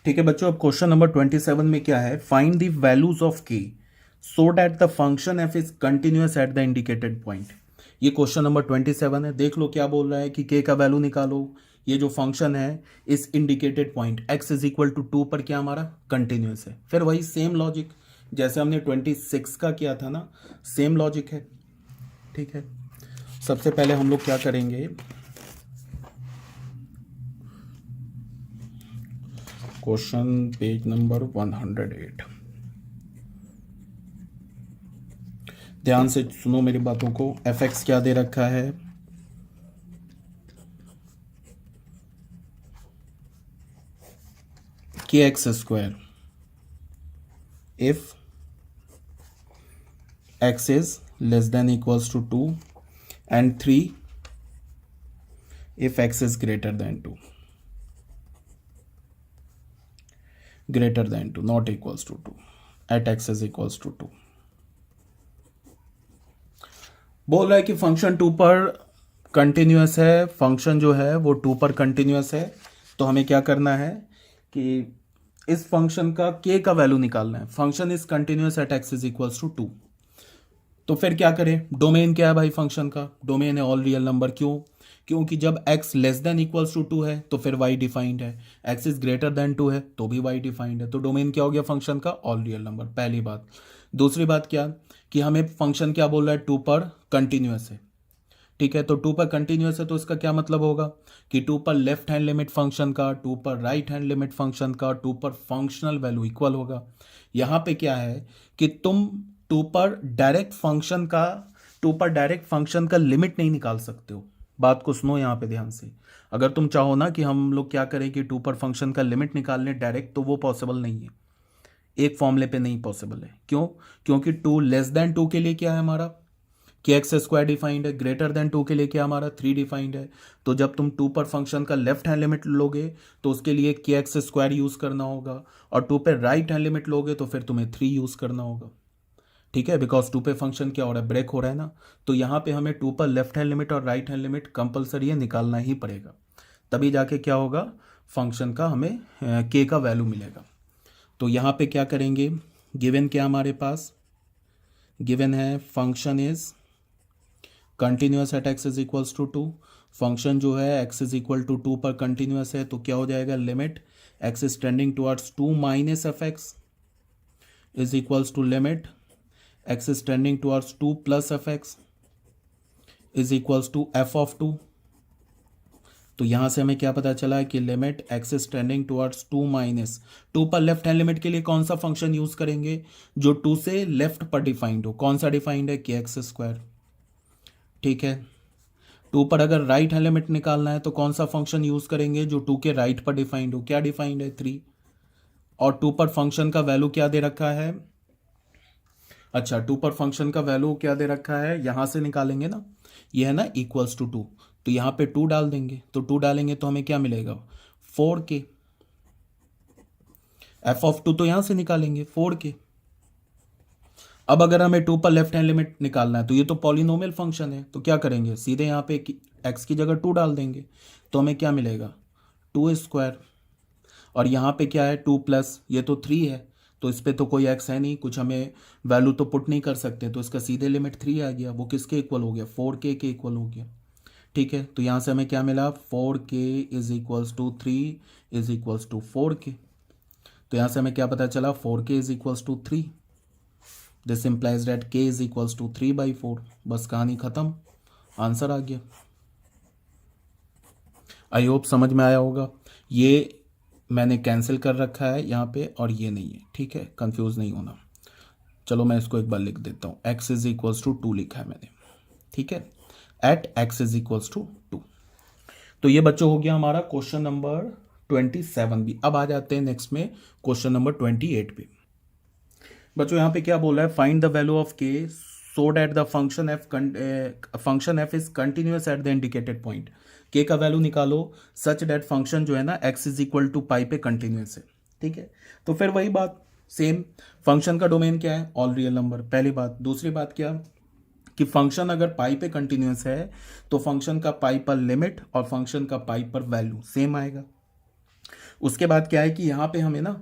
ठीक है बच्चों, अब क्वेश्चन नंबर 27 में क्या है, फाइंड द वैल्यूज ऑफ के so that the function F is continuous at the indicated point. ये क्वेश्चन नंबर 27 है। देख लो क्या बोल रहा है कि के का वैल्यू निकालो। ये जो फंक्शन है इस indicated point x is equal to 2 पर क्या हमारा कंटिन्यूअस है। फिर वही सेम लॉजिक जैसे हमने 26 का किया था ना, सेम लॉजिक है। ठीक है, सबसे पहले हम लोग क्या करेंगे, क्वेश्चन पेज नंबर 108। ध्यान से सुनो मेरी बातों को। एफ एक्स क्या दे रखा है, k x square if x is less than equals to 2 and 3 if x is greater than 2, greater than 2 not equals to 2 at x is equals to 2। बोल रहा है कि फंक्शन 2 पर कंटिन्यूअस है, फंक्शन जो है वो 2 पर कंटिन्यूअस है। तो हमें क्या करना है कि इस फंक्शन का k का वैल्यू निकालना है। Function is continuous at x is equals to 2। तो फिर क्या करें, डोमेन क्या है भाई फंक्शन का, डोमेन है ऑल रियल नंबर। क्यों? क्योंकि जब x less than equals to 2 है तो फिर y डिफाइंड है, x इज ग्रेटर देन 2 है तो भी y डिफाइंड है। तो डोमेन क्या हो गया फंक्शन का, ऑल रियल नंबर, पहली बात। दूसरी बात क्या कि हमें फंक्शन क्या बोल रहा है, 2 पर कंटिन्यूअस है। ठीक है, तो 2 पर कंटिन्यूअस है तो इसका क्या मतलब होगा कि 2 पर लेफ्ट हैंड लिमिट फंक्शन का, 2 पर राइट हैंड लिमिट फंक्शन का, 2 पर फंक्शनल वैल्यू इक्वल होगा। यहां पे क्या है कि तुम 2 पर डायरेक्ट फंक्शन का, 2 पर डायरेक्ट फंक्शन का लिमिट नहीं निकाल सकते हो। बात को सुनो यहां पे ध्यान से। अगर तुम चाहो ना कि हम लोग क्या करें कि 2 पर फंक्शन का लिमिट निकाल लें डायरेक्ट, तो वो पॉसिबल नहीं है, एक फॉर्मूले पे नहीं पॉसिबल है। क्यों? क्योंकि 2 लेस देन 2 के लिए क्या है हमारा, कि एक्स स्क्वायर डिफाइंड है, ग्रेटर देन 2 के लिए क्या हमारा 3 डिफाइंड है। तो जब तुम 2 पर फंक्शन का लेफ्ट हैंड लिमिट लोगे तो उसके लिए के एक्स स्क्वायर यूज करना होगा, और 2 पे राइट हैंड लिमिट लोगे तो फिर तुम्हें 3 यूज करना होगा। ठीक है, बिकॉज 2 पे फंक्शन क्या हो रहा है, ब्रेक हो रहा है ना। तो यहाँ पे हमें 2 पर लेफ्ट हैंड लिमिट और राइट हैंड लिमिट कंपलसरी है, निकालना ही पड़ेगा। तभी जाके क्या होगा, फंक्शन का हमें के का वैल्यू मिलेगा। तो यहाँ पे क्या करेंगे, गिवन क्या हमारे पास, गिवन है function is continuous at x is equals to 2। Function जो है एक्स इज इक्वल टू 2 पर कंटिन्यूअस है तो क्या हो जाएगा, limit x is tending towards 2 minus F x is equals to limit x is tending towards 2 plus F x is equals to F of 2। तो यहां से हमें क्या पता चला है कि limit x is tending towards 2 minus 2 पर लेफ्ट हैंड लिमिट के लिए कौन सा फंक्शन यूज करेंगे, जो 2 से लेफ्ट पर डिफाइंड हो। कौन सा डिफाइंड है, के एक्स स्क्वायर। ठीक है, 2 पर अगर राइट हैंड लिमिट निकालना है तो कौन सा फंक्शन यूज करेंगे, जो 2 के राइट पर डिफाइंड हो। क्या डिफाइंड है, 3। और 2 पर फंक्शन का वैल्यू क्या दे रखा है, अच्छा 2 पर फंक्शन का वैल्यू क्या दे रखा है, यहां से निकालेंगे ना, ये है ना इक्वल्स टू 2। तो यहां पे 2 डाल देंगे, तो 2 डालेंगे तो हमें क्या मिलेगा, 4k। एफ ऑफ 2 तो यहां से निकालेंगे 4k। अब अगर हमें 2 पर लेफ्ट हैंड लिमिट निकालना है तो ये तो पॉलिनोमियल फंक्शन है, तो क्या करेंगे, सीधे यहाँ पे x की जगह 2 डाल देंगे तो हमें क्या मिलेगा, 2 स्क्वायर। और यहाँ पे क्या है, 2 प्लस ये तो 3 है, तो इस पर तो कोई x है नहीं, कुछ हमें वैल्यू तो पुट नहीं कर सकते, तो इसका सीधे लिमिट 3 आ गया। वो किसके इक्वल हो गया, 4k के इक्वल हो गया। ठीक है, तो यहाँ से हमें क्या मिला, 4k is equals to 3 is equals to 4k। तो यहाँ से हमें क्या पता चला, 4k is equals to 3। This implies that k is equals to 3/4। बस कहानी खत्म, आंसर आ गया। आई होप समझ में आया होगा। ये मैंने कैंसिल कर रखा है यहाँ पे, और ये नहीं है। ठीक है, कंफ्यूज नहीं होना। चलो मैं इसको एक बार लिख देता हूँ, x इज इक्वल्स टू 2 लिखा है मैंने। ठीक है, at x is equals to 2। तो ये बच्चों हो गया हमारा क्वेश्चन नंबर 27 भी। अब आ जाते हैं नेक्स्ट में क्वेश्चन नंबर 28 पे। बच्चों यहाँ पे क्या बोला है, फाइंड द वैल्यू ऑफ के so that the function F is continuous at the indicated point. के का वैल्यू निकालो सच दैट फंक्शन जो है ना एक्स इज इक्वल टू पाई पे कंटिन्यूअस है। ठीक है, तो फिर वही बात सेम, फंक्शन का डोमेन क्या है, ऑल रियल नंबर, पहली बात। दूसरी बात क्या कि फंक्शन अगर पाई पे कंटिन्यूअस है तो फंक्शन का पाई पर लिमिट और फंक्शन का पाई पर वैल्यू सेम आएगा। उसके बाद क्या है कि यहाँ पे हमें ना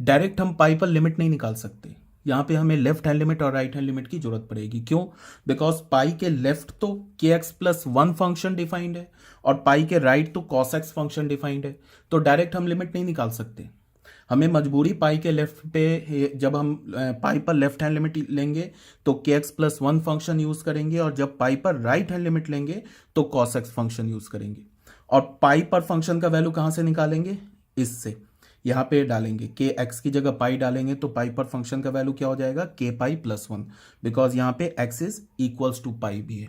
डायरेक्ट हम पाई पर लिमिट नहीं निकाल सकते, यहाँ पे हमें लेफ्ट हैंड लिमिट और राइट हैंड लिमिट की जरूरत पड़ेगी। क्यों? बिकॉज पाई के लेफ्ट तो के x plus one function defined है और पाई के राइट तो कॉस एक्स फंक्शन डिफाइंड है, तो डायरेक्ट हम लिमिट नहीं निकाल सकते। हमें मजबूरी पाई के लेफ्ट पे, जब हम पाई पर लेफ्ट हैंड लिमिट लेंगे तो के x plus one function use करेंगे, और जब पाई पर राइट हैंड लिमिट लेंगे तो कॉस एक्स फंक्शन यूज करेंगे। और पाई पर फंक्शन का वैल्यू कहाँ से निकालेंगे? इससे यहाँ पे डालेंगे, के एक्स की जगह पाई डालेंगे तो पाई पर फंक्शन का वैल्यू क्या हो जाएगा? के पाई प्लस वन, बिकॉज यहाँ पे एक्स इज इक्वल्स टू पाई भी है।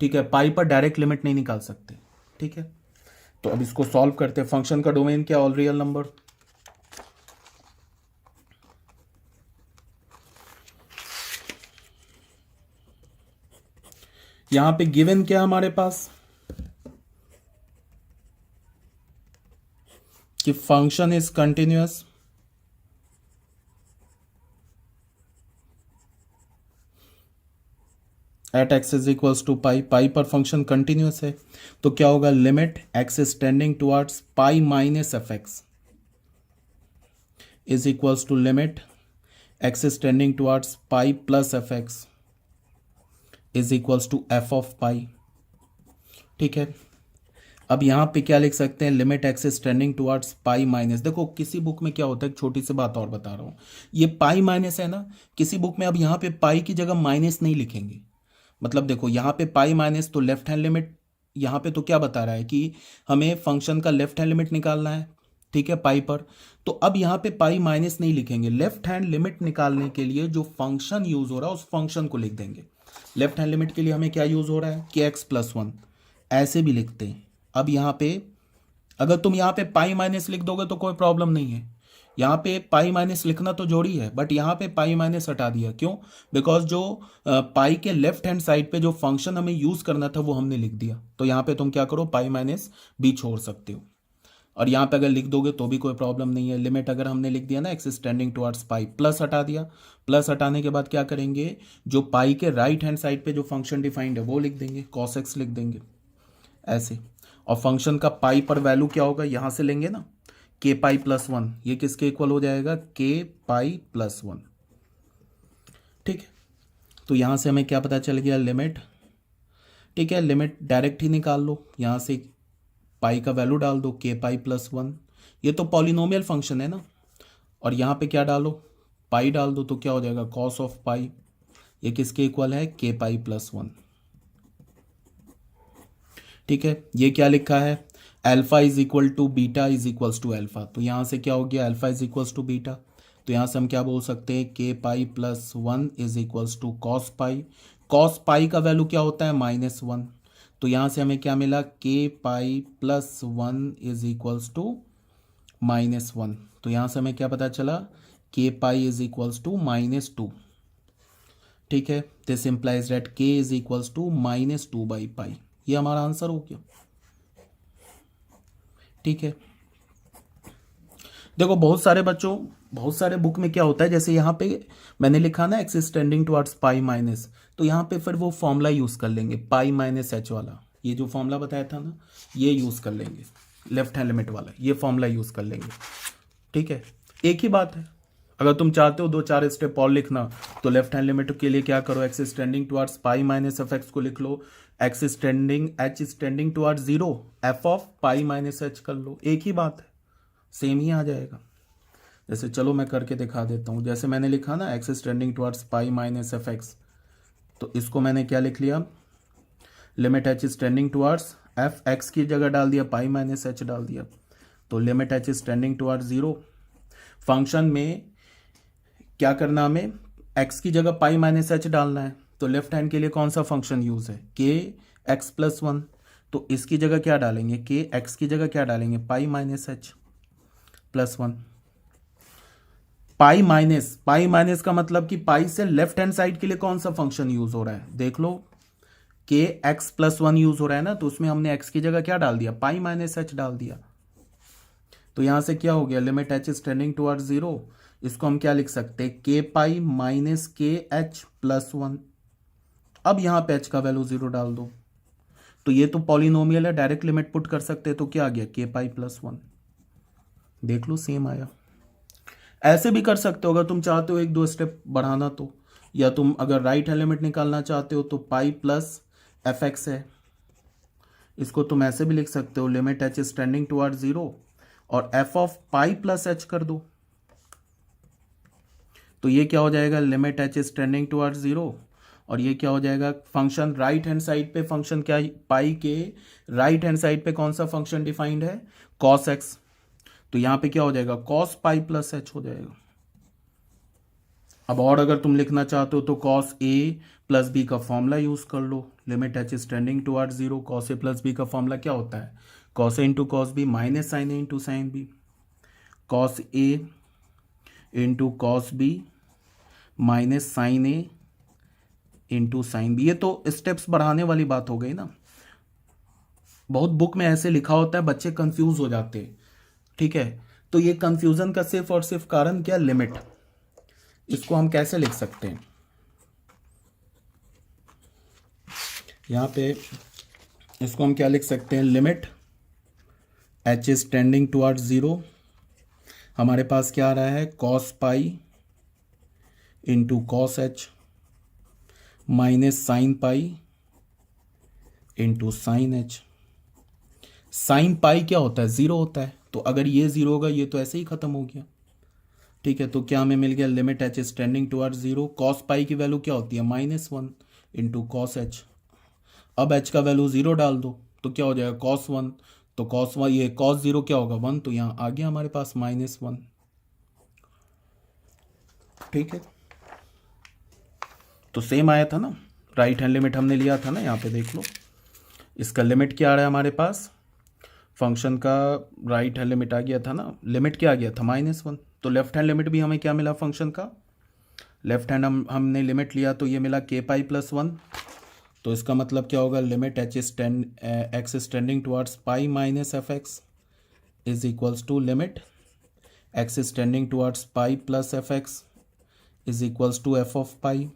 ठीक है, पाई पर डायरेक्ट लिमिट नहीं निकाल सकते। ठीक है, तो अब इसको सॉल्व करते हैं। फंक्शन का डोमेन क्या? All real number. यहां पे गिवन क्या हमारे पास कि function is continuous at x is equals to pi. Pi पर फंक्शन कंटिन्यूअस है तो क्या होगा? Limit x is tending towards pi minus F x is equals to limit x is tending towards pi plus F x is equals to F of pi. ठीक है, अब यहाँ पे क्या लिख सकते हैं? Limit x is tending towards pi minus. देखो किसी बुक में क्या होता है, छोटी सी बात और बता रहा हूँ, ये पाई माइनस है ना, किसी बुक में अब यहाँ पे पाई की जगह माइनस नहीं लिखेंगे। मतलब देखो यहाँ पे पाई माइनस तो लेफ्ट हैंड लिमिट, यहाँ पे तो क्या बता रहा है कि हमें फंक्शन का लेफ्ट हैंड लिमिट निकालना है। ठीक है, पाई पर, तो अब यहाँ पे पाई माइनस नहीं लिखेंगे। लेफ्ट हैंड लिमिट निकालने के लिए जो फंक्शन यूज हो रहा है उस फंक्शन को लिख देंगे। लेफ्ट हैंड लिमिट के लिए हमें क्या यूज हो रहा है? के एक्स प्लस वन, ऐसे भी लिखते हैं। अब यहाँ पे अगर तुम यहाँ पे पाई माइनस लिख दोगे तो कोई प्रॉब्लम नहीं है, यहाँ पे पाई माइनस लिखना तो जोड़ी है, बट यहाँ पे पाई माइनस हटा दिया। क्यों? बिकॉज जो पाई के लेफ्ट हैंड साइड पे जो फंक्शन हमें यूज करना था वो हमने लिख दिया, तो यहाँ पे तुम क्या करो? पाई माइनस भी छोड़ सकते हो, और यहाँ पे अगर लिख दोगे तो भी कोई प्रॉब्लम नहीं है। लिमिट अगर हमने लिख दिया ना x is tending towards pi, plus हटा दिया। प्लस हटाने के बाद क्या करेंगे? जो पाई के राइट हैंड साइड पे जो फंक्शन डिफाइंड है वो लिख देंगे, कॉस एक्स लिख देंगे ऐसे। और फंक्शन का पाई पर वैल्यू क्या होगा? यहां से लेंगे ना, के पाई प्लस वन, ये किसके इक्वल हो जाएगा? के पाई प्लस वन। ठीक है, तो यहां से हमें क्या पता चल गया? लिमिट। ठीक है, लिमिट डायरेक्ट ही निकाल लो, यहां से पाई का वैल्यू डाल दो, के पाई प्लस वन। ये तो पॉलिनोमियल फंक्शन है ना, और यहाँ पे क्या डालो? पाई डाल दो, तो क्या हो जाएगा? कॉस ऑफ पाई। ये किसके इक्वल है? के पाई प्लस वन। ठीक है, ये क्या लिखा है? Alpha is equal to beta is equals to alpha, तो यहाँ से क्या हो गया? Alpha is equals to beta, तो यहाँ से हम क्या बोल सकते हैं? K pi plus one is equals to cos pi. Cos pi का वैल्यू क्या होता है? माइनस वन, तो यहाँ से हमें क्या मिला? K pi plus one is equals to minus one, तो यहाँ से हमें क्या पता चला? K pi is equals to minus two. ठीक है, this implies that k is equals to minus two by pi. ये हमारा आंसर हो गया। ठीक है, देखो बहुत सारे बच्चों, बहुत सारे बुक में क्या होता है, जैसे यहाँ पे मैंने लिखा ना x is tending towards pi minus, तो यहाँ पे फिर वो फॉर्मूला यूज कर लेंगे, पाई माइनस एच वाला। ये जो फॉर्मूला बताया था ना, ये यूज कर लेंगे, लेफ्ट हैंड लिमिट वाला ये फॉर्मूला यूज कर लेंगे। ठीक है, एक ही बात है। अगर तुम चाहते हो दो चार स्टेप और लिखना, तो लेफ्ट हैंड लिमिट के लिए क्या करो? X is tending towards pi minus F x को लिख लो, x is tending, h is tending towards zero, f of pi minus h कर लो, एक ही बात है, सेम ही आ जाएगा। जैसे चलो मैं करके दिखा देता हूँ, जैसे मैंने लिखा ना x is tending towards pi minus F x, तो इसको मैंने क्या लिख लिया? Limit H is tending towards, F x की जगह डाल दिया, पाई माइनस एच डाल दिया, तो limit H is tending towards zero. Function में क्या करना हमें? एक्स की जगह पाई माइनस एच डालना है, तो लेफ्ट हैंड के लिए कौन सा फंक्शन यूज है? के एक्स प्लस वन, तो इसकी जगह क्या डालेंगे? के एक्स की जगह क्या डालेंगे? पाई minus H plus one. Pi minus का मतलब कि पाई से लेफ्ट हैंड साइड के लिए कौन सा फंक्शन यूज हो रहा है? देख लो, के एक्स प्लस वन यूज हो रहा है ना, तो उसमें हमने एक्स की जगह क्या डाल दिया? पाई माइनस एच डाल दिया, तो यहां से क्या हो गया? Limit H is tending towards zero, इसको हम क्या लिख सकते हैं? के पाई माइनस के एच प्लस वन। अब यहां पे एच का वैल्यू जीरो डाल दो, तो ये तो पॉलिनोमियल है, डायरेक्ट लिमिट पुट कर सकते हैं, तो क्या आ गया? के पाई प्लस वन। देख लो सेम आया। ऐसे भी कर सकते हो अगर तुम चाहते हो एक दो स्टेप बढ़ाना तो, या तुम अगर राइट हैंड लिमिट निकालना चाहते हो तो पाई प्लस एफ एक्स है, इसको तुम ऐसे भी लिख सकते हो limit H is tending toward zero और f of pi plus h कर दो, तो ये क्या हो जाएगा limit H is tending toward zero, और ये क्या हो जाएगा फंक्शन राइट हैंड साइड पे, फंक्शन क्या पाई के राइट हैंड साइड पे कौन सा फंक्शन डिफाइंड है कॉस एक्स, तो यहां पे क्या हो जाएगा कॉस पाई प्लस एच हो जाएगा। अब और अगर तुम लिखना चाहते हो तो कॉस ए प्लस बी का फॉर्मूला यूज कर लो, limit H is tending toward zero, cos A plus B का फॉर्मूला क्या होता है cos A into cos B minus sine A into sine B, cos A into cos B minus sine A into sine B. ये तो steps बढ़ाने वाली बात हो गई ना, बहुत बुक में ऐसे लिखा होता है बच्चे कंफ्यूज हो जाते हैं, ठीक है। तो ये कंफ्यूजन का सिर्फ और सिर्फ कारण क्या लिमिट, इसको हम कैसे लिख सकते हैं यहां पे, इसको हम क्या लिख सकते हैं limit H is tending toward zero, हमारे पास क्या आ रहा है cos pi into cos H minus sine pi into sine h. Sine pi क्या होता है जीरो होता है, तो अगर ये जीरो होगा ये तो ऐसे ही खत्म हो गया, ठीक है। तो क्या हमें मिल गया limit H is tending toward zero, cos pi की वैल्यू क्या होती है -1 इंटू कॉस एच, अब एच का वैल्यू जीरो डाल दो तो क्या हो जाएगा कॉस वन, तो कॉस वन ये कॉस जीरो क्या होगा 1, तो यहाँ आ गया हमारे पास -1, ठीक है। तो सेम आया था ना, राइट हैंड लिमिट हमने लिया था ना, यहाँ पे देख लो इसका लिमिट क्या आ रहा है हमारे पास, फंक्शन का राइट हैंड लिमिट आ गया था ना, लिमिट क्या आ गया था -1, तो लेफ्ट हैंड लिमिट भी हमें क्या मिला फंक्शन का, लेफ्ट हैंड हमने लिमिट लिया तो ये मिला के पाई प्लस 1, तो इसका मतलब क्या होगा limit H is X is tending towards pi minus F x is equals to limit x is tending towards pi plus F x is equals to F of pi.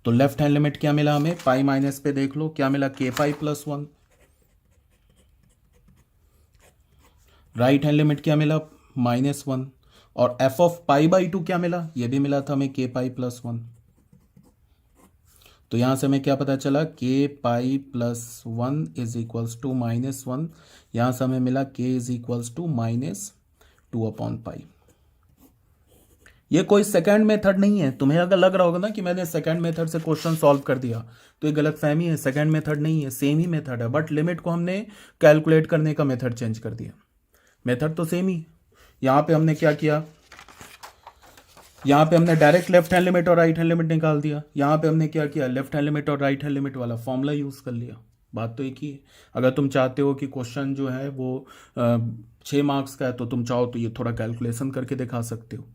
तो left hand limit क्या मिला हमें pi minus पे देख लो क्या मिला k pi plus 1, right hand limit क्या मिला -1, और एफ ऑफ पाई बाई 2 क्या मिला, ये भी मिला था हमें के पाई प्लस 1, तो यहां से हमें क्या पता चला k pi plus 1 is equals to -1, यहां से हमें मिला के इज इक्वल्स टू -2/पाई। ये कोई सेकंड मेथड नहीं है, तुम्हें अगर लग रहा होगा ना कि मैंने सेकंड मेथड से क्वेश्चन सॉल्व कर दिया तो ये गलत फहमी है, सेकंड मेथड नहीं है, सेम ही मेथड है, बट लिमिट को हमने कैलकुलेट करने का मेथड चेंज कर दिया, मेथड तो सेम ही। यहाँ पे हमने क्या किया, यहाँ पे हमने डायरेक्ट लेफ्ट हैंड लिमिट और राइट हैंड लिमिट निकाल दिया, यहाँ पे हमने क्या किया लेफ्ट हैंड लिमिट और राइट हैंड लिमिट वाला फॉर्मूला यूज़ कर लिया, बात तो एक ही है। अगर तुम चाहते हो कि क्वेश्चन जो है वो 6 मार्क्स का है तो तुम चाहो तो ये थोड़ा कैलकुलेशन करके दिखा सकते हो,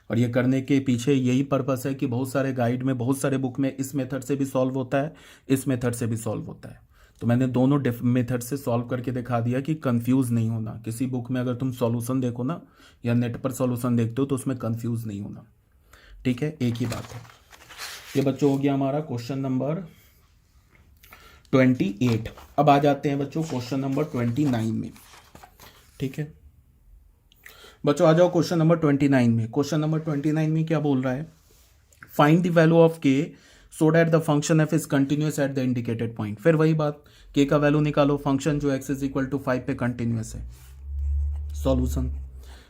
और ये करने के पीछे यही पर्पस है कि बहुत सारे गाइड में बहुत सारे बुक में इस मेथड से भी सॉल्व होता है, इस मेथड से भी सॉल्व होता है, तो मैंने दोनों मेथड से सॉल्व करके दिखा दिया कि कंफ्यूज नहीं होना। किसी बुक में अगर तुम सॉल्यूशन देखो ना या नेट पर सॉल्यूशन देखते हो तो उसमें कंफ्यूज नहीं होना, ठीक है, एक ही बात है। ये बच्चों हो गया हमारा क्वेश्चन नंबर 28। अब आ जाते हैं बच्चों क्वेश्चन नंबर 29 में, ठीक है बच्चों, आ जाओ क्वेश्चन नंबर 29 में। क्वेश्चन नंबर 29 में क्या बोल रहा है, फाइंड द वैल्यू ऑफ के so that the function F is continuous at the indicated point. फिर वही बात, के का वैल्यू निकालो, फंक्शन जो एक्स इज इक्वल टू 5 पे कंटिन्यूस है। सॉल्यूशन,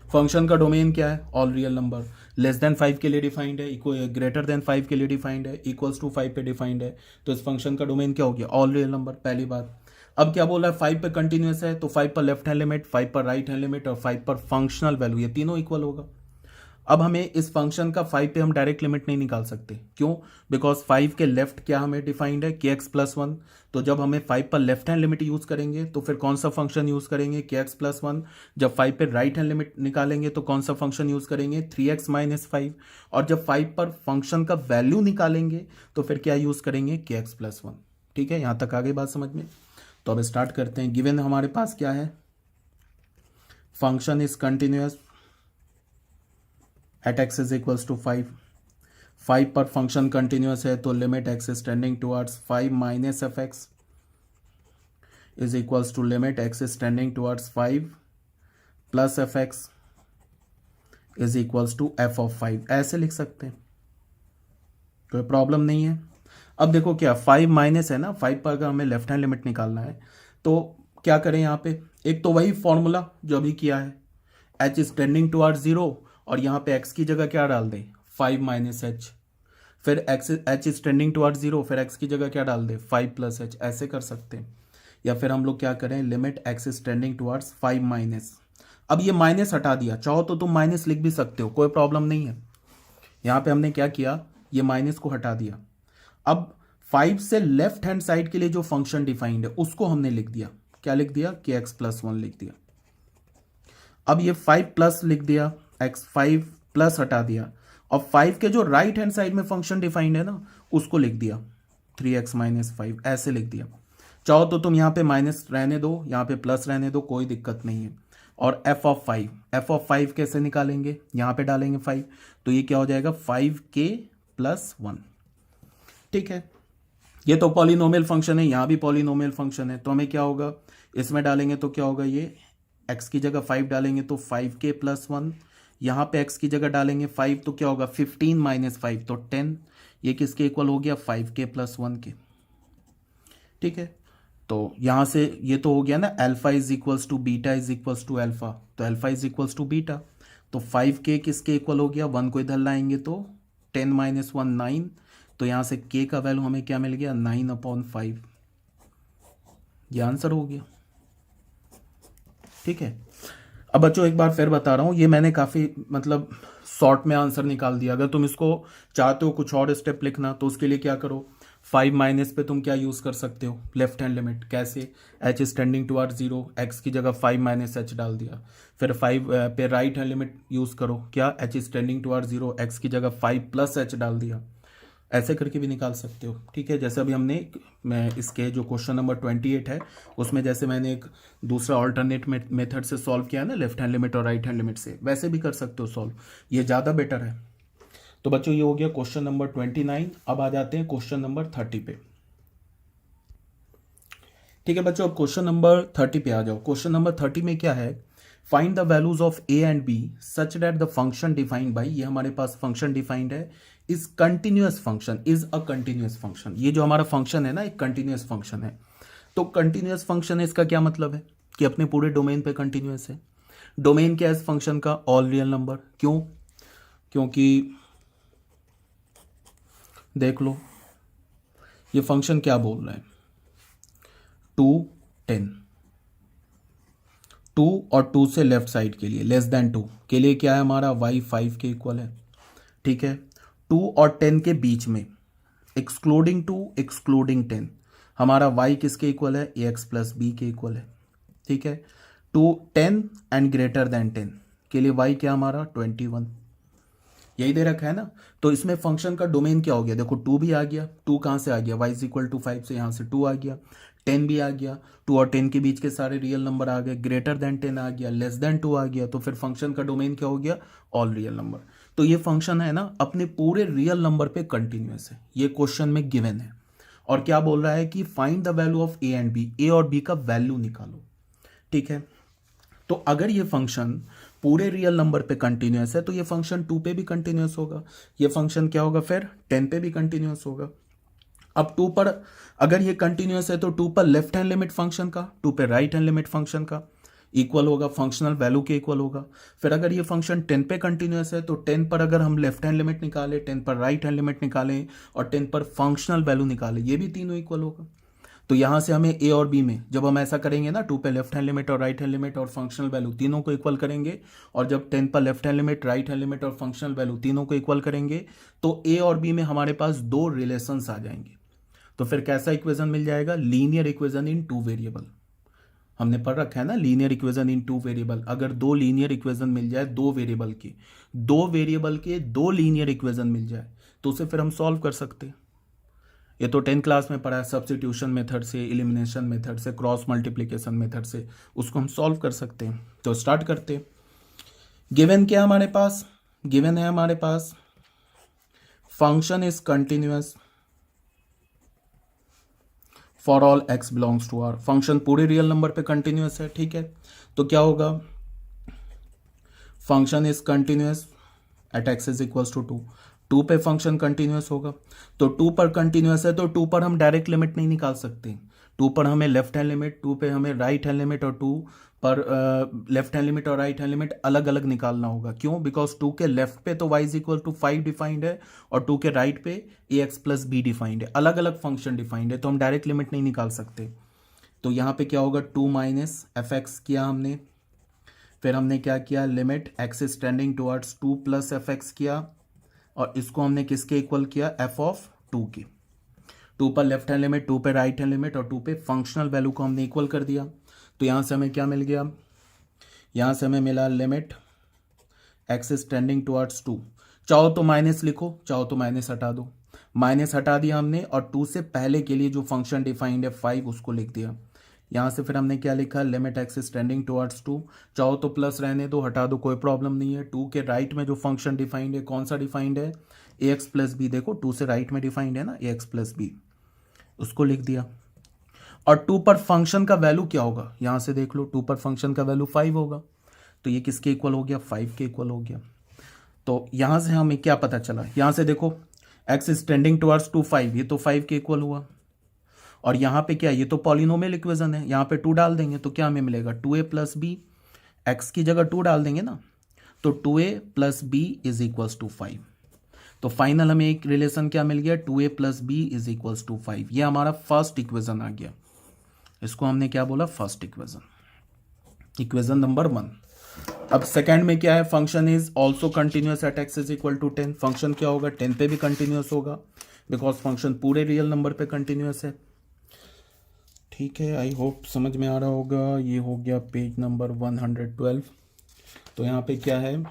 फंक्शन का डोमेन क्या है all real number, less than 5 के लिए डिफाइंड है, ग्रेटर देन 5 के लिए डिफाइंड है, इक्वल्स टू 5 पे डिफाइंड है, तो इस फंक्शन का डोमेन क्या हो गया ऑल रियल नंबर, पहली बात। अब क्या बोला है 5 पे कंटिन्यूस है, तो 5 पर लेफ्ट हैंड लिमिट, 5 पर राइट हैंड लिमिट और 5 पर फंक्शनल वैल्यू, ये तीनों इक्वल होगा। अब हमें इस फंक्शन का 5 पे हम डायरेक्ट लिमिट नहीं निकाल सकते, क्यों, बिकॉज 5 के लेफ्ट क्या हमें डिफाइंड है के एक्स प्लस 1, तो जब हमें 5 पर लेफ्ट हैंड लिमिट यूज करेंगे तो फिर कौन सा फंक्शन यूज करेंगे के एक्स प्लस 1, जब 5 पे राइट हैंड लिमिट निकालेंगे तो कौन सा फंक्शन यूज करेंगे 3x माइनस 5, और जब 5 पर फंक्शन का वैल्यू निकालेंगे तो फिर क्या यूज करेंगे के एक्स प्लस 1, ठीक है। यहां तक आ गई बात समझ में, तो अब स्टार्ट करते हैं। गिवन हमारे पास क्या है, function is continuous at x is equals to 5 पर फंक्शन कंटिन्यूअस है तो limit x is tending towards 5 minus F x is equals to limit x is tending towards 5 plus F x is equals to F of 5, ऐसे लिख सकते हैं, कोई problem नहीं है। अब देखो क्या 5 माइनस है ना, 5 पर अगर हमें लेफ्ट हैंड लिमिट निकालना है तो क्या करें यहाँ पे, एक तो वही फॉर्मूला जो अभी किया है, h इज टेंडिंग टुवर्ड्स 0, और यहाँ पे x की जगह क्या डाल दें 5 माइनस एच, फिर h इज टेंडिंग टुवर्ड्स 0, फिर x की जगह क्या डाल दें 5 प्लस एच, ऐसे कर सकते हैं। या फिर हम लोग क्या करें, limit x is tending towards 5 minus, अब ये माइनस हटा दिया, चाहो तो तुम माइनस लिख भी सकते हो, कोई प्रॉब्लम नहीं है। यहाँ पे हमने क्या किया, ये माइनस को हटा दिया। अब 5 से लेफ्ट हैंड साइड के लिए जो फंक्शन डिफाइंड है उसको हमने लिख दिया, क्या लिख दिया कि x प्लस 1 लिख दिया। अब ये 5 प्लस लिख दिया, x 5 प्लस हटा दिया, और 5 के जो राइट हैंड साइड में फंक्शन डिफाइंड है ना उसको लिख दिया 3x माइनस 5, ऐसे लिख दिया। चाहो तो तुम यहाँ पे माइनस रहने दो, यहाँ पे प्लस रहने दो, कोई दिक्कत नहीं है। और f ऑफ 5 कैसे निकालेंगे, यहाँ पे डालेंगे 5, तो ये क्या हो जाएगा 5k प्लस 1, ठीक है। ये तो पॉलिनोमियल फंक्शन है, यहाँ भी पॉलिनोमियल फंक्शन है, तो हमें क्या होगा, इसमें डालेंगे तो क्या होगा, ये x की जगह 5 डालेंगे तो 5k प्लस 1, यहाँ पे x की जगह डालेंगे 5 तो क्या होगा 15 माइनस 5 तो 10, ये किसके इक्वल हो गया 5k प्लस 1 के, ठीक है। तो यहाँ से ये तो हो गया ना, alpha is equals to beta is equals to alpha, तो alpha is equals to beta, तो 5k किसके इक्वल हो गया, 1 को इधर लाएंगे तो 10 माइनस 1 9, तो यहाँ से k का वैल्यू हमें क्या मिल गया 9/5, ये आंसर हो गया, ठीक है। अब बच्चों एक बार फिर बता रहा हूँ, ये मैंने काफ़ी मतलब शॉर्ट में आंसर निकाल दिया। अगर तुम इसको चाहते हो कुछ और स्टेप लिखना तो उसके लिए क्या करो, 5 माइनस पे तुम क्या यूज़ कर सकते हो, लेफ्ट हैंड लिमिट, कैसे, h is tending towards 0, x की जगह 5 माइनस एच डाल दिया, फिर 5 पे राइट हैंड लिमिट यूज़ करो, क्या h is tending towards 0, x की जगह 5 प्लस एच डाल दिया, ऐसे करके भी निकाल सकते हो, ठीक है। जैसे अभी हमने मैं इसके जो क्वेश्चन नंबर 28 है उसमें जैसे मैंने एक दूसरा ऑल्टरनेट मेथड से सॉल्व किया है ना, लेफ्ट हैंड लिमिट और राइट हैंड लिमिट से, वैसे भी कर सकते हो सॉल्व, ये ज़्यादा बेटर है। तो बच्चों ये हो गया क्वेश्चन नंबर 29। अब आ जाते हैं क्वेश्चन नंबर 30 पे, ठीक है बच्चों। अब क्वेश्चन नंबर 30 पे आ जाओ। क्वेश्चन नंबर 30 में क्या है, find the values of a and b such that the function defined by, ये हमारे पास फंक्शन डिफाइंड है, is continuous function, is a continuous function. ये जो हमारा फंक्शन है ना एक कंटिन्यूअस फंक्शन है, तो कंटिन्यूअस फंक्शन है इसका क्या मतलब है कि अपने पूरे डोमेन पे कंटिन्यूअस है। डोमेन क्या है इस फंक्शन का, ऑल रियल नंबर, क्यों, क्योंकि देख लो ये फंक्शन क्या बोल रहा है, 2 10, 2 और 2 से लेफ्ट साइड के लिए लेस देन 2 के लिए क्या है हमारा y 5 के इक्वल है, ठीक है। 2 और 10 के बीच में एक्सक्लूडिंग 2 एक्सक्लूडिंग 10 हमारा y किसके इक्वल है, ax प्लस बी के इक्वल है, ठीक है। 2 10 एंड ग्रेटर देन 10 के लिए y क्या हमारा 21, यही दे रखा है ना। तो इसमें फंक्शन का डोमेन क्या हो गया, देखो 2 भी आ गया, 2 कहाँ से आ गया, y इज इक्वल टू 5 से यहाँ से 2 आ गया, 10 भी आ गया, 2 और 10 के बीच के सारे रियल नंबर आ गए, ग्रेटर देन 10 आ गया, लेस देन 2 आ गया, तो फिर फंक्शन का डोमेन क्या हो गया, ऑल रियल नंबर। तो ये फंक्शन है ना अपने पूरे रियल नंबर पे कंटिन्यूअस है, ये क्वेश्चन में गिवन है। और क्या बोल रहा है कि find the value of A and B, A और बी का वैल्यू निकालो, ठीक है। तो अगर ये फंक्शन पूरे रियल नंबर पे कंटिन्यूअस है तो ये फंक्शन 2 पे भी कंटिन्यूअस होगा, ये फंक्शन क्या होगा फिर 10 पे भी कंटिन्यूअस होगा। अब 2 पर अगर ये कंटिन्यूअस है तो 2 पर लेफ्ट हैंड लिमिट फंक्शन का 2 पे राइट हैंड लिमिट फंक्शन का इक्वल होगा, फंक्शनल वैल्यू के इक्वल होगा। फिर अगर ये फंक्शन 10 पे कंटिन्यूअस है तो 10 पर अगर हम लेफ्ट हैंड लिमिट निकालें, 10 पर राइट हैंड लिमिट निकालें और 10 पर फंक्शनल वैल्यू निकालें, ये भी तीनों इक्वल होगा। तो यहाँ से हमें ए और बी में जब हम ऐसा करेंगे ना, 2 पे लेफ्ट हैंड लिमिट और राइट हैंड लिमिट और फंक्शनल वैल्यू तीनों को इक्वल करेंगे, और जब 10 पर left hand limit right hand limit और फंक्शनल वैल्यू तीनों को इक्वल करेंगे तो ए और बी में हमारे पास 2 रिलेशंस आ जाएंगे। तो फिर कैसा इक्वेशन मिल जाएगा, लीनियर इक्वेशन इन 2 वेरिएबल। हमने पढ़ रखा है ना लीनियर इक्वेशन इन 2 वेरिएबल। अगर 2 लीनियर इक्वेशन मिल जाए 2 वेरिएबल के, 2 वेरिएबल के 2 लीनियर इक्वेशन मिल जाए तो उसे फिर हम सॉल्व कर सकते हैं। ये तो 10 क्लास में पढ़ा है, सब्स्टिट्यूशन मेथड से, एलिमिनेशन मेथड से, क्रॉस मल्टीप्लिकेशन मेथड से उसको हम सॉल्व कर सकते हैं। तो स्टार्ट करते हैं। गिवन क्या हमारे पास, गिवन है हमारे पास function is continuous for all x belongs to R। Function पूरे रियल नंबर पे कंटिन्यूअस है, ठीक है। तो क्या होगा, function is continuous at x is equals to 2, 2 पे फंक्शन कंटिन्यूअस होगा। तो 2 पर कंटिन्यूअस है तो 2 पर हम डायरेक्ट लिमिट नहीं निकाल सकते। 2 पर हमें लेफ्ट हैंड लिमिट, 2 पे हमें राइट हैंड लिमिट, और 2 पर लेफ्ट हैंड लिमिट और राइट हैंड लिमिट अलग अलग निकालना होगा। क्यों? बिकॉज 2 के लेफ्ट पे तो y is equal to 5 defined है और 2 के राइट पे ax प्लस बी डिफाइंड है, अलग अलग फंक्शन डिफाइंड है, तो हम डायरेक्ट लिमिट नहीं निकाल सकते। तो यहाँ पे क्या होगा, 2 माइनस एफ एक्स किया हमने, फिर हमने क्या किया, limit x is tending towards 2 plus F x किया, और इसको हमने किसके इक्वल किया, एफ ऑफ 2 की। 2 पर लेफ्ट हैंड लिमिट, 2 पे राइट हैंड लिमिट, और 2 पे फंक्शनल वैल्यू को हमने इक्वल कर दिया। तो यहाँ से हमें क्या मिल गया, यहाँ से हमें मिला limit x is tending towards 2। चाहो तो माइनस लिखो, चाहो तो माइनस हटा दो। माइनस हटा दिया हमने, और 2 से पहले के लिए जो फंक्शन डिफाइंड है 5 उसको लिख दिया। यहाँ से फिर हमने क्या लिखा, limit x is tending towards 2। चाहो तो प्लस रहने दो, हटा दो, कोई प्रॉब्लम नहीं है। 2 के राइट में जो फंक्शन डिफाइंड है, कौन सा डिफाइंड है, ए एक्स प्लस बी। देखो 2 से राइट में डिफाइंड है ना, ए एक्स प्लस बी, उसको लिख दिया। और 2 पर फंक्शन का वैल्यू क्या होगा, यहाँ से देख लो, 2 पर फंक्शन का वैल्यू 5 होगा, तो ये किसके इक्वल हो गया, 5 के इक्वल हो गया। तो यहाँ से हमें क्या पता चला, यहाँ से देखो x इज टेंडिंग टुवर्ड्स 2 5, ये तो 5 के इक्वल हुआ। और यहाँ पे क्या, ये तो पॉलिनोमियल इक्वेशन है, यहाँ पे 2 डाल देंगे तो क्या हमें मिलेगा, 2a प्लस बी, एक्स की जगह 2 डाल देंगे ना, तो 2a plus b is equals to 5। तो फाइनल हमें एक रिलेशन क्या मिल गया, 2a plus b is equals to 5। ये हमारा फर्स्ट इक्वेशन आ गया, इसको हमने क्या बोला, फर्स्ट इक्वेशन, इक्वेशन नंबर 1। अब सेकंड में क्या है, function is also continuous at x is equal to 10। Function क्या होगा, 10 पे भी कंटिन्यूअस होगा, बिकॉज फंक्शन पूरे रियल नंबर पे कंटिन्यूअस है। ठीक है, आई होप समझ में आ रहा होगा। ये हो गया पेज नंबर 112। तो यहाँ पे क्या है,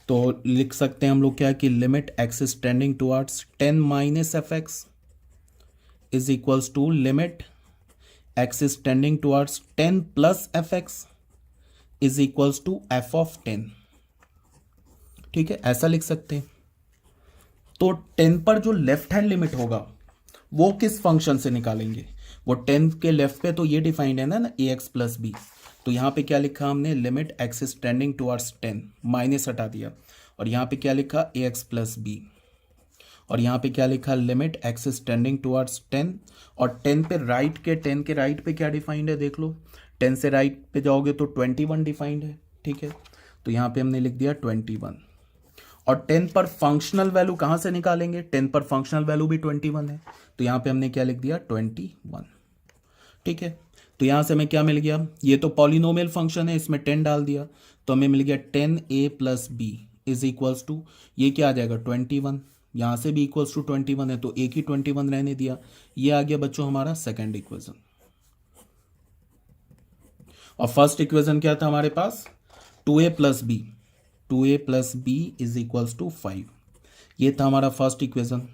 तो लिख सकते हैं हम लोग क्या, कि limit x is tending towards 10 minus F x is equals to limit x is tending towards 10 plus F x is equals to F of 10। ठीक है, ऐसा लिख सकते हैं। तो 10 पर जो लेफ्ट हैंड लिमिट होगा वो किस फंक्शन से निकालेंगे, वो 10 के लेफ्ट पे तो ये डिफाइंड है ना ए एक्स प्लस बी। तो यहाँ पे क्या लिखा हमने, limit x is tending towards 10, minus हटा दिया, और यहाँ पे क्या लिखा, ए एक्स प्लस बी, और यहाँ पे क्या लिखा, limit x is tending towards 10, और 10 पे राइट के, 10 के राइट पे क्या डिफाइंड है, देख लो, 10 से राइट पे जाओगे तो 21 डिफाइंड है। ठीक है, तो यहाँ पे हमने लिख दिया 21। और 10 पर फंक्शनल वैल्यू कहाँ से निकालेंगे, 10 पर फंक्शनल वैल्यू भी 21 है, तो यहाँ पे हमने क्या लिख दिया, 21। ठीक है, तो यहाँ से हमें क्या मिल गया, ये तो पॉलिनोमियल फंक्शन है, इसमें 10 डाल दिया तो हमें मिल गया 10a plus b is equals to, ये क्या आ जाएगा 21, यहाँ से भी इक्वल्स टू 21 है तो एक ही 21 रहने दिया। ये आ गया बच्चों हमारा सेकेंड इक्वेशन। और फर्स्ट इक्वेशन क्या था हमारे पास, 2a plus b, 2a plus b is equals to 5, ये था हमारा फर्स्ट इक्वेशन।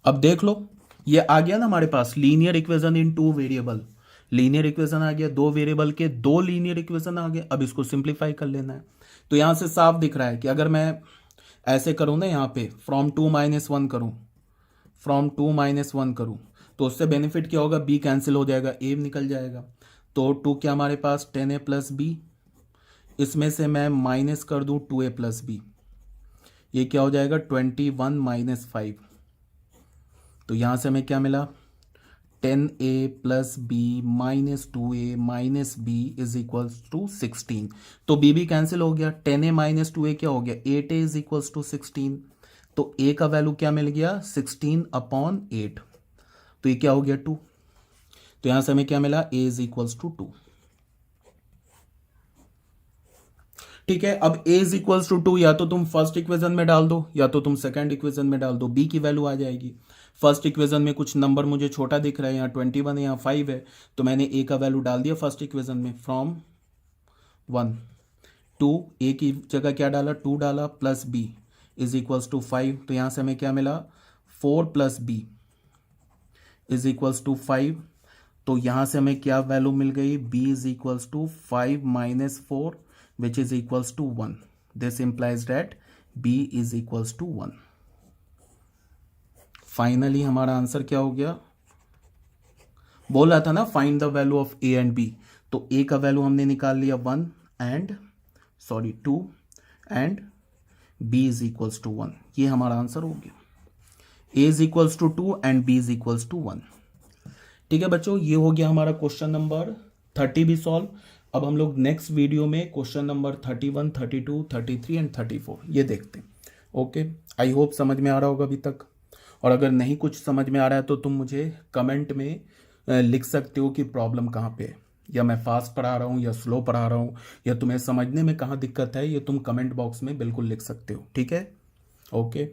अब देख लो ये आ गया ना हमारे पास linear equation in 2 variable, linear equation आ गया, 2 वेरिएबल के 2 लीनियर इक्वेशन आ गए। अब इसको सिंप्लीफाई कर लेना है। तो यहां से साफ दिख रहा है कि अगर मैं ऐसे करूं ना, यहाँ पे फ्रॉम 2 माइनस 1 करूं, फ्रॉम 2 माइनस 1 करूं, तो उससे बेनिफिट क्या होगा, बी कैंसिल हो जाएगा, ए निकल जाएगा। तो 2 क्या हमारे पास 10a प्लस बी, इसमें से मैं माइनस कर दूं 2a प्लस बी, ये क्या हो जाएगा 21 माइनस 5। तो यहां से हमें क्या मिला, 10a plus b minus 2a minus b is equal to 16। तो b भी कैंसिल हो गया, 10a माइनस 2a क्या हो गया 8a इज इक्वल टू 16। तो a का वैल्यू क्या मिल गया 16/8, तो ये क्या हो गया 2। तो यहां से हमें क्या मिला, a इज इक्वल टू 2। ठीक है, अब a इज इक्वल टू 2 या तो तुम फर्स्ट इक्वेशन में डाल दो या तो तुम सेकंड इक्वेशन में डाल दो, b की वैल्यू आ जाएगी। फर्स्ट इक्वेशन में कुछ नंबर मुझे छोटा दिख रहा है, यहाँ 21 है, यहाँ 5 है, तो मैंने a का वैल्यू डाल दिया फर्स्ट इक्वेशन में, फ्रॉम 1 2, a की जगह क्या डाला 2 डाला, plus b is equals to 5। तो यहाँ से हमें क्या मिला 4 plus b is equals to 5। तो यहाँ से हमें क्या वैल्यू मिल गई, b is equals to 5 minus 4 which is equals to 1. This implies that b is equals to 1. Finally हमारा आंसर क्या हो गया, बोल रहा था ना find the value of a and b, तो a का वैल्यू हमने निकाल लिया 1, and sorry 2 and b is equals to 1। ये हमारा आंसर हो गया। a is equals to 2 and b is equals to 1। ठीक है बच्चों, ये हो गया हमारा क्वेश्चन नंबर 30 भी सॉल्व। अब हम लोग नेक्स्ट वीडियो में क्वेश्चन नंबर 31, 32, 33 एंड 34 ये देखते हैं। ओके, आई होप समझ में आ रहा होगा अभी तक। और अगर नहीं कुछ समझ में आ रहा है तो तुम मुझे कमेंट में लिख सकते हो कि प्रॉब्लम कहाँ पे है, या मैं फास्ट पढ़ा रहा हूँ या स्लो पढ़ा रहा हूँ, या तुम्हें समझने में कहाँ दिक्कत है, ये तुम कमेंट बॉक्स में बिल्कुल लिख सकते हो। ठीक है, ओके।